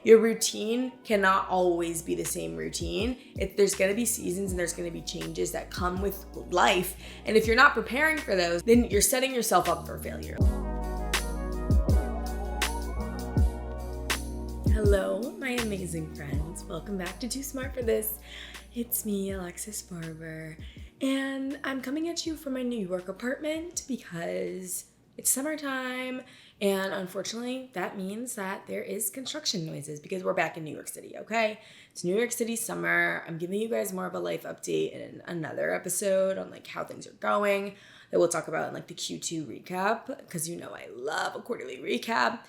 Your routine cannot always be the same routine. There's going to be seasons and there's going to be changes that come with life. And if you're not preparing for those, then you're setting yourself up for failure. Hello, my amazing friends. Welcome back to Too Smart for This. It's me, Alexis Barber, and I'm coming at you from my New York apartment because it's summertime, and unfortunately, that means that there is construction noises because we're back in New York City, okay? It's New York City summer. I'm giving you guys more of a life update in another episode on like how things are going that we'll talk about in like the Q2 recap because you know I love a quarterly recap.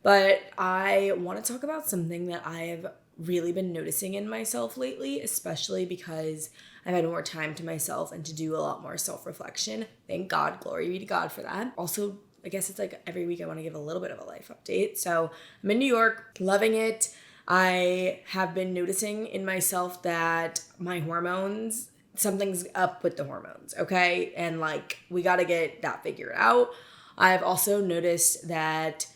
But I want to talk about something that I've really been noticing in myself lately, especially because I've had more time to myself and to do a lot more self-reflection. Thank God, glory be to God for that. Also, I guess it's like every week I want to give a little bit of a life update. So I'm in New York, loving it. I have been noticing in myself that my hormones, something's up with the hormones, okay? And like, we got to get that figured out. I've also noticed that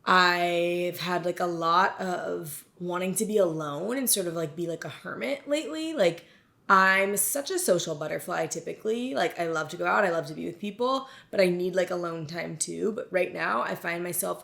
I've had like a lot of wanting to be alone and sort of like be like a hermit lately. Like I'm such a social butterfly typically. Like I love to go out, I love to be with people, but I need like alone time too. But right now I find myself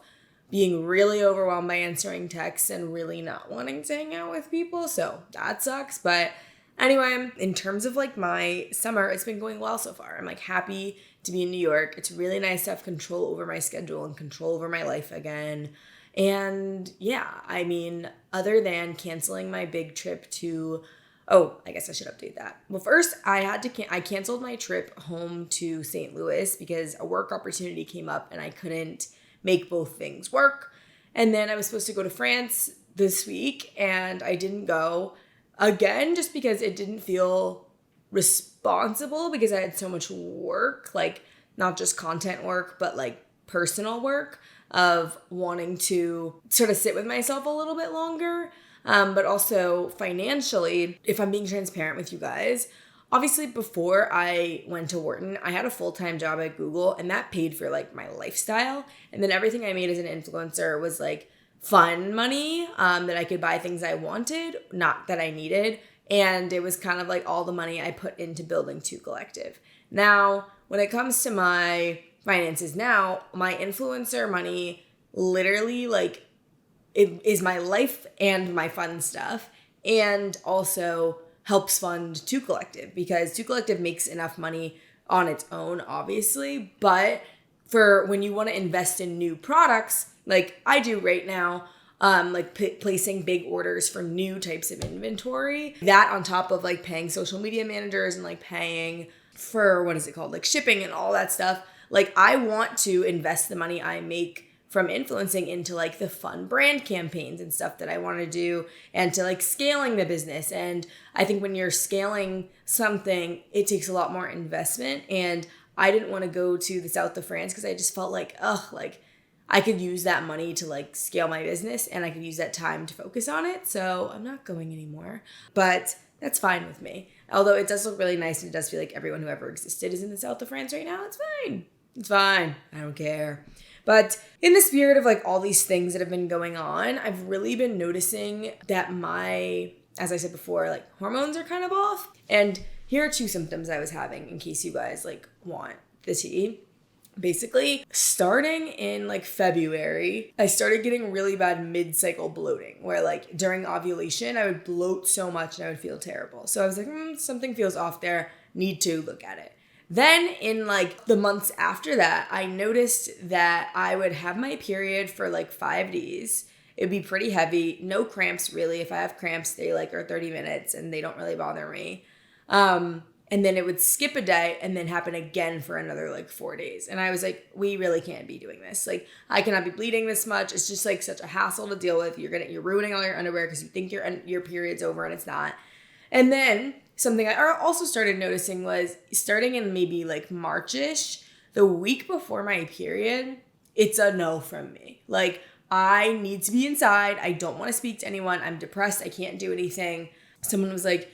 being really overwhelmed by answering texts and really not wanting to hang out with people. So that sucks. But anyway, in terms of like my summer, it's been going well so far. I'm like happy to be in New York. It's really nice to have control over my schedule and control over my life again. And yeah, I mean, other than canceling my big trip to, I guess I should update that. Well, first I canceled my trip home to St. Louis because a work opportunity came up and I couldn't make both things work. And then I was supposed to go to France this week and I didn't go again just because it didn't feel responsible because I had so much work, like not just content work, but like personal work of wanting to sort of sit with myself a little bit longer. But also financially, if I'm being transparent with you guys, obviously before I went to Wharton, I had a full-time job at Google and that paid for like my lifestyle. And then everything I made as an influencer was like fun money that I could buy things I wanted, not that I needed. And it was kind of like all the money I put into building Two Collective. Now, when it comes to my finances now, my influencer money literally like it is my life and my fun stuff and also helps fund Two Collective because Two Collective makes enough money on its own, obviously. But for when you want to invest in new products, like I do right now, placing big orders for new types of inventory. That on top of like paying social media managers and like paying for, like shipping and all that stuff. Like I want to invest the money I make from influencing into like the fun brand campaigns and stuff that I want to do and to like scaling the business. And I think when you're scaling something, it takes a lot more investment. And I didn't want to go to the south of France because I just felt like, I could use that money to like scale my business and I could use that time to focus on it. So I'm not going anymore, but that's fine with me. Although it does look really nice and it does feel like everyone who ever existed is in the south of France right now. It's fine. It's fine. I don't care. But in the spirit of like all these things that have been going on, I've really been noticing that as I said before, like hormones are kind of off. And here are two symptoms I was having in case you guys like want the tea. Basically, starting in like February, I started getting really bad mid-cycle bloating where like during ovulation, I would bloat so much and I would feel terrible. So I was like, something feels off there, need to look at it. Then in like the months after that, I noticed that I would have my period for like 5 days. It'd be pretty heavy, no cramps really. If I have cramps, they like are 30 minutes and they don't really bother me. And then it would skip a day and then happen again for another like 4 days. And I was like, we really can't be doing this. Like I cannot be bleeding this much. It's just like such a hassle to deal with. You're ruining all your underwear because you think your period's over and it's not. And then something I also started noticing was starting in maybe like March-ish, the week before my period, it's a no from me. Like I need to be inside. I don't want to speak to anyone. I'm depressed. I can't do anything. Someone was like,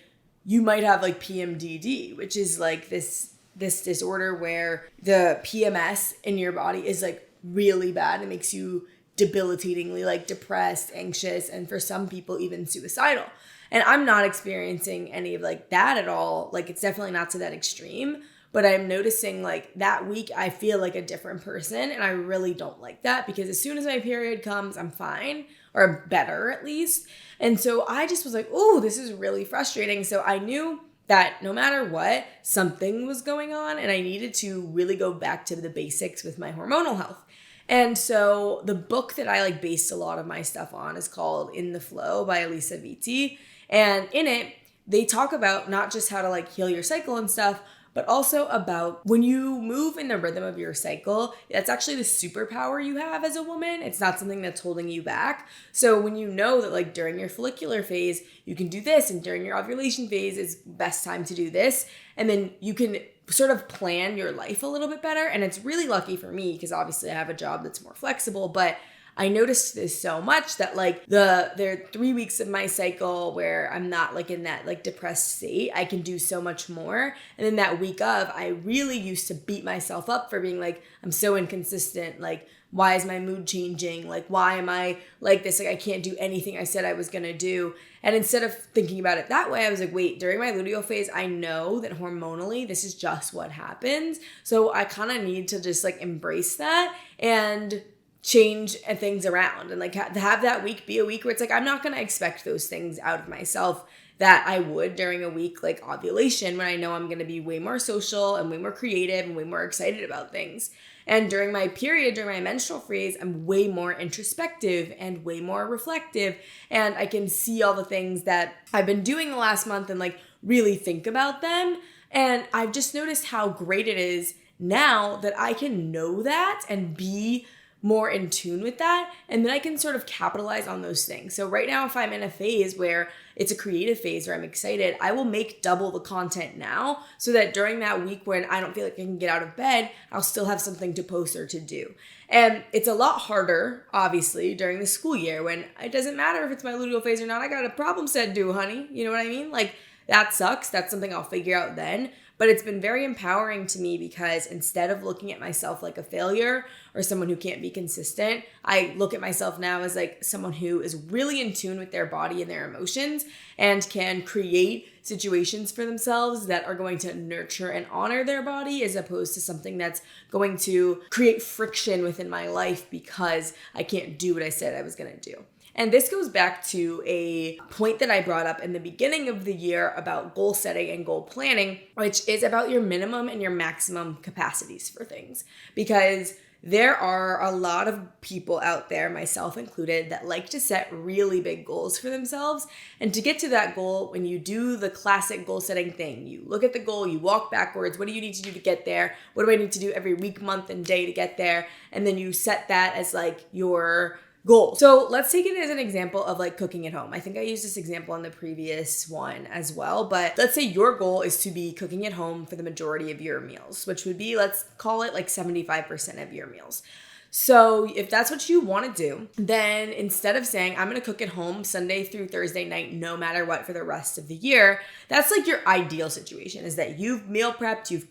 you might have like PMDD, which is like this disorder where the PMS in your body is like really bad. It makes you debilitatingly like depressed, anxious, and for some people even suicidal. And I'm not experiencing any of like that at all. Like it's definitely not to that extreme, but I'm noticing like that week I feel like a different person, and I really don't like that because as soon as my period comes, I'm fine or better at least. And so I just was like, oh, this is really frustrating. So I knew that no matter what, something was going on and I needed to really go back to the basics with my hormonal health. And so the book that I like based a lot of my stuff on is called In the Flow by Alisa Vitti. And in it, they talk about not just how to like heal your cycle and stuff, but also about when you move in the rhythm of your cycle, that's actually the superpower you have as a woman. It's not something that's holding you back. So when you know that like during your follicular phase, you can do this, and during your ovulation phase is best time to do this, and then you can sort of plan your life a little bit better. And it's really lucky for me because obviously I have a job that's more flexible, but I noticed this so much that like there are 3 weeks of my cycle where I'm not like in that like depressed state. I can do so much more. And then that week of, I really used to beat myself up for being like, I'm so inconsistent. Like, why is my mood changing? Like, why am I like this? Like, I can't do anything I said I was going to do. And instead of thinking about it that way, I was like, wait, during my luteal phase, I know that hormonally, this is just what happens. So I kind of need to just like embrace that and change things around and like have that week be a week where it's like, I'm not going to expect those things out of myself that I would during a week like ovulation when I know I'm going to be way more social and way more creative and way more excited about things. And during my period, during my menstrual phase, I'm way more introspective and way more reflective. And I can see all the things that I've been doing the last month and like really think about them. And I've just noticed how great it is now that I can know that and be more in tune with that, and then I can sort of capitalize on those things. So right now, if I'm in a phase where it's a creative phase where I'm excited, I will make double the content now so that during that week when I don't feel like I can get out of bed, I'll still have something to post or to do. And it's a lot harder, obviously, during the school year when it doesn't matter if it's my luteal phase or not, I got a problem set due, honey. You know what I mean? Like, that sucks. That's something I'll figure out then. But it's been very empowering to me because instead of looking at myself like a failure or someone who can't be consistent, I look at myself now as like someone who is really in tune with their body and their emotions and can create situations for themselves that are going to nurture and honor their body as opposed to something that's going to create friction within my life because I can't do what I said I was going to do. And this goes back to a point that I brought up in the beginning of the year about goal setting and goal planning, which is about your minimum and your maximum capacities for things. Because there are a lot of people out there, myself included, that like to set really big goals for themselves. And to get to that goal, when you do the classic goal setting thing, you look at the goal, you walk backwards. What do you need to do to get there? What do I need to do every week, month, and day to get there? And then you set that as like your goal. So let's take it as an example of like cooking at home. I think I used this example in the previous one as well, but let's say your goal is to be cooking at home for the majority of your meals, which would be, let's call it like 75% of your meals. So if that's what you want to do, then instead of saying, I'm going to cook at home Sunday through Thursday night, no matter what for the rest of the year, that's like your ideal situation is that you've meal prepped, you've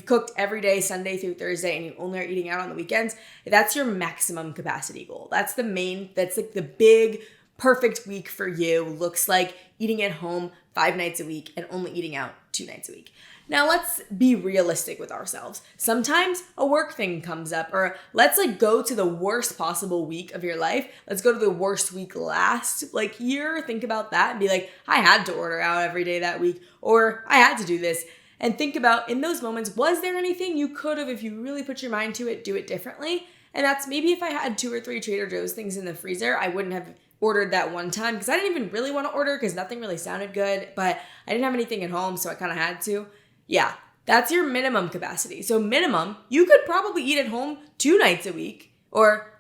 cooked every day, Sunday through Thursday, and you only are eating out on the weekends. That's your maximum capacity goal. That's like the big, perfect week for you. Looks like eating at home 5 nights a week and only eating out 2 nights a week. Now let's be realistic with ourselves. Sometimes a work thing comes up, or let's like go to the worst possible week of your life. Let's go to the worst week last like year. Think about that and be like, I had to order out every day that week, or I had to do this. And think about in those moments, was there anything you could have, if you really put your mind to it, do it differently? And that's maybe if I had 2 or 3 Trader Joe's things in the freezer, I wouldn't have ordered that one time because I didn't even really want to order because nothing really sounded good, but I didn't have anything at home, so I kind of had to. Yeah, that's your minimum capacity. So minimum, you could probably eat at home 2 nights a week or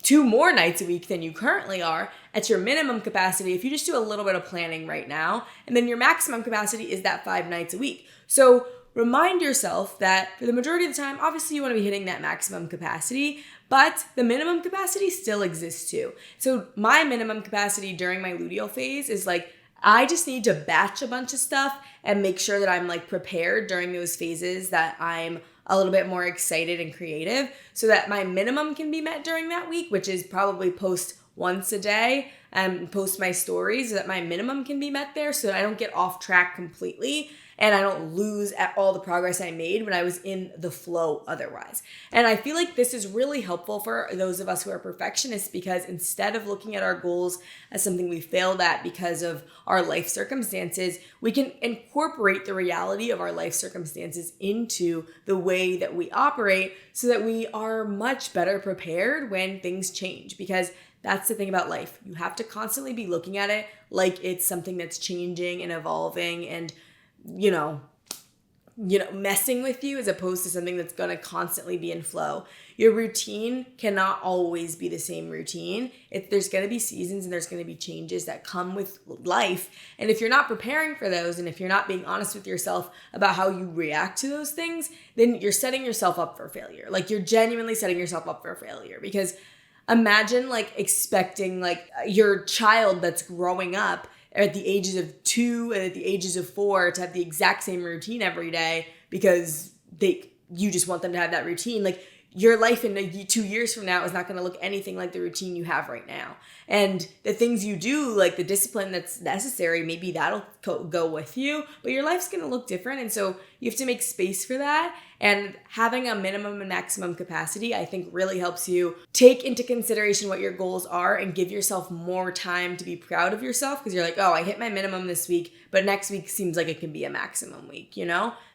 2 more nights a week than you currently are at your minimum capacity if you just do a little bit of planning right now. And then your maximum capacity is that 5 nights a week. So remind yourself that for the majority of the time, obviously you want to be hitting that maximum capacity, but the minimum capacity still exists too. So my minimum capacity during my luteal phase is like, I just need to batch a bunch of stuff and make sure that I'm like prepared during those phases that I'm a little bit more excited and creative so that my minimum can be met during that week, which is probably post once a day and post my stories so that my minimum can be met there so that I don't get off track completely and I don't lose at all the progress I made when I was in the flow otherwise. And I feel like this is really helpful for those of us who are perfectionists because instead of looking at our goals as something we failed at because of our life circumstances, we can incorporate the reality of our life circumstances into the way that we operate so that we are much better prepared when things change. Because that's the thing about life. You have to constantly be looking at it like it's something that's changing and evolving and messing with you as opposed to something that's going to constantly be in flow. Your routine cannot always be the same routine. There's going to be seasons and there's going to be changes that come with life. And if you're not preparing for those and if you're not being honest with yourself about how you react to those things, then you're setting yourself up for failure. Like you're genuinely setting yourself up for failure because imagine like expecting like your child that's growing up at the ages of 2 and at the ages of 4 to have the exact same routine every day because you just want them to have that routine. Like your life in 2 years from now is not going to look anything like the routine you have right now. And the things you do, like the discipline that's necessary, maybe that'll go with you, but your life's going to look different. And so you have to make space for that. And having a minimum and maximum capacity, I think really helps you take into consideration what your goals are and give yourself more time to be proud of yourself because you're like, oh, I hit my minimum this week, but next week seems like it can be a maximum week,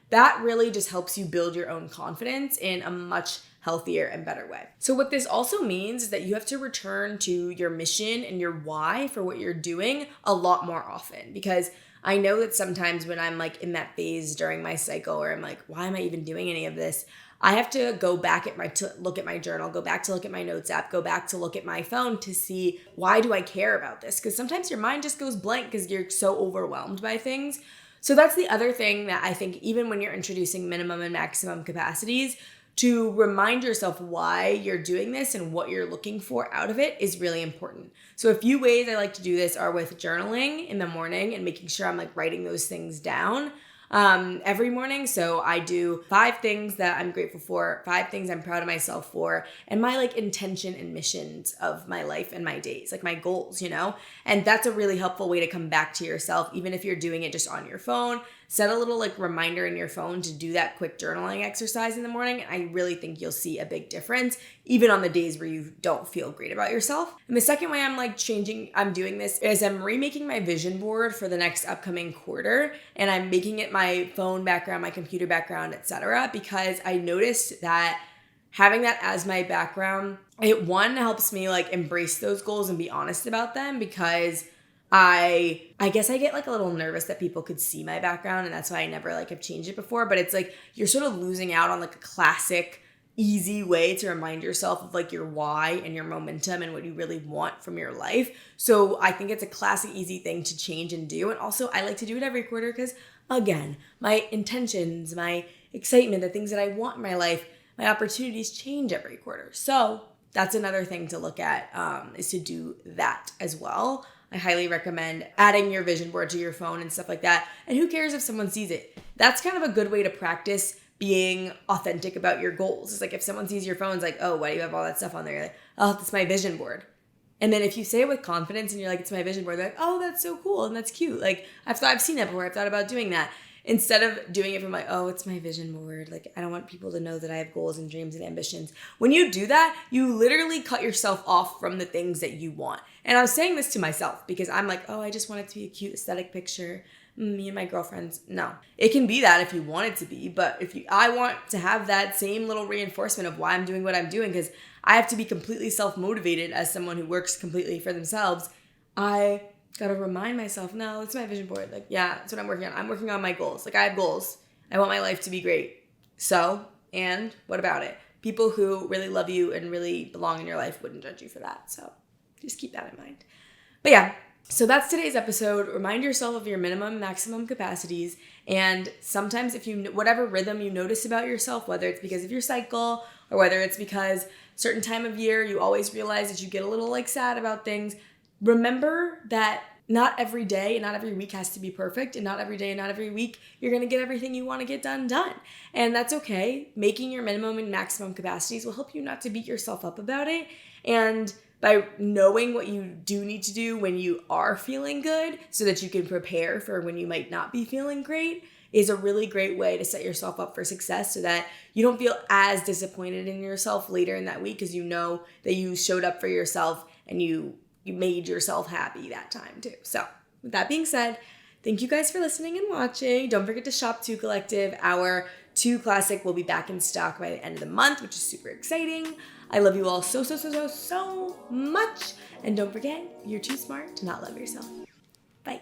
That really just helps you build your own confidence in a much healthier and better way. So what this also means is that you have to return to your mission and your why for what you're doing a lot more often because I know that sometimes when I'm like in that phase during my cycle where I'm like, why am I even doing any of this? I have to go back to look at my journal, go back to look at my notes app, go back to look at my phone to see why do I care about this? Because sometimes your mind just goes blank because you're so overwhelmed by things. So that's the other thing that I think even when you're introducing minimum and maximum capacities, to remind yourself why you're doing this and what you're looking for out of it is really important. So a few ways I like to do this are with journaling in the morning and making sure I'm like writing those things down every morning. So I do 5 things that I'm grateful for, 5 things I'm proud of myself for, and my like intention and missions of my life and my days, like my goals, And that's a really helpful way to come back to yourself, even if you're doing it just on your phone. Set a little like reminder in your phone to do that quick journaling exercise in the morning. And I really think you'll see a big difference, even on the days where you don't feel great about yourself. And the second way I'm doing this is I'm remaking my vision board for the next upcoming quarter. And I'm making it my phone background, my computer background, etc. Because I noticed that having that as my background, it helps me like embrace those goals and be honest about them because I guess I get like a little nervous that people could see my background and that's why I never like have changed it before. But it's like you're sort of losing out on like a classic, easy way to remind yourself of like your why and your momentum and what you really want from your life. So I think it's a classic, easy thing to change and do. And also I like to do it every quarter because again, my intentions, my excitement, the things that I want in my life, my opportunities change every quarter. So that's another thing to look at is to do that as well. I highly recommend adding your vision board to your phone and stuff like that. And who cares if someone sees it? That's kind of a good way to practice being authentic about your goals. It's like if someone sees your phone, it's like, oh, why do you have all that stuff on there? You're like, oh, that's my vision board. And then if you say it with confidence and you're like, it's my vision board, they're like, oh, that's so cool and that's cute. Like I've seen that before. I've thought about doing that. Instead of doing it from like, oh, it's my vision board. Like, I don't want people to know that I have goals and dreams and ambitions. When you do that, you literally cut yourself off from the things that you want. And I was saying this to myself because I'm like, oh, I just want it to be a cute aesthetic picture. Me and my girlfriends. No, it can be that if you want it to be. But I want to have that same little reinforcement of why I'm doing what I'm doing because I have to be completely self-motivated as someone who works completely for themselves. I gotta remind myself, no, it's my vision board. Like, yeah, that's what I'm working on. I'm working on my goals. Like, I have goals. I want my life to be great. So, and what about it? People who really love you and really belong in your life wouldn't judge you for that. So, just keep that in mind. But yeah, so that's today's episode. Remind yourself of your minimum, maximum capacities. And sometimes whatever rhythm you notice about yourself, whether it's because of your cycle or whether it's because certain time of year, you always realize that you get a little like sad about things. Remember that not every day and not every week has to be perfect, and not every day and not every week you're going to get everything you want to get done. And that's okay. Making your minimum and maximum capacities will help you not to beat yourself up about it. And by knowing what you do need to do when you are feeling good so that you can prepare for when you might not be feeling great is a really great way to set yourself up for success, so that you don't feel as disappointed in yourself later in that week, because you know that you showed up for yourself and you made yourself happy that time too. So with that being said, thank you guys for listening and watching. Don't forget to shop 2 Collective. Our 2 Classic will be back in stock by the end of the month, which is super exciting. I love you all so much. And don't forget, you're too smart to not love yourself. Bye.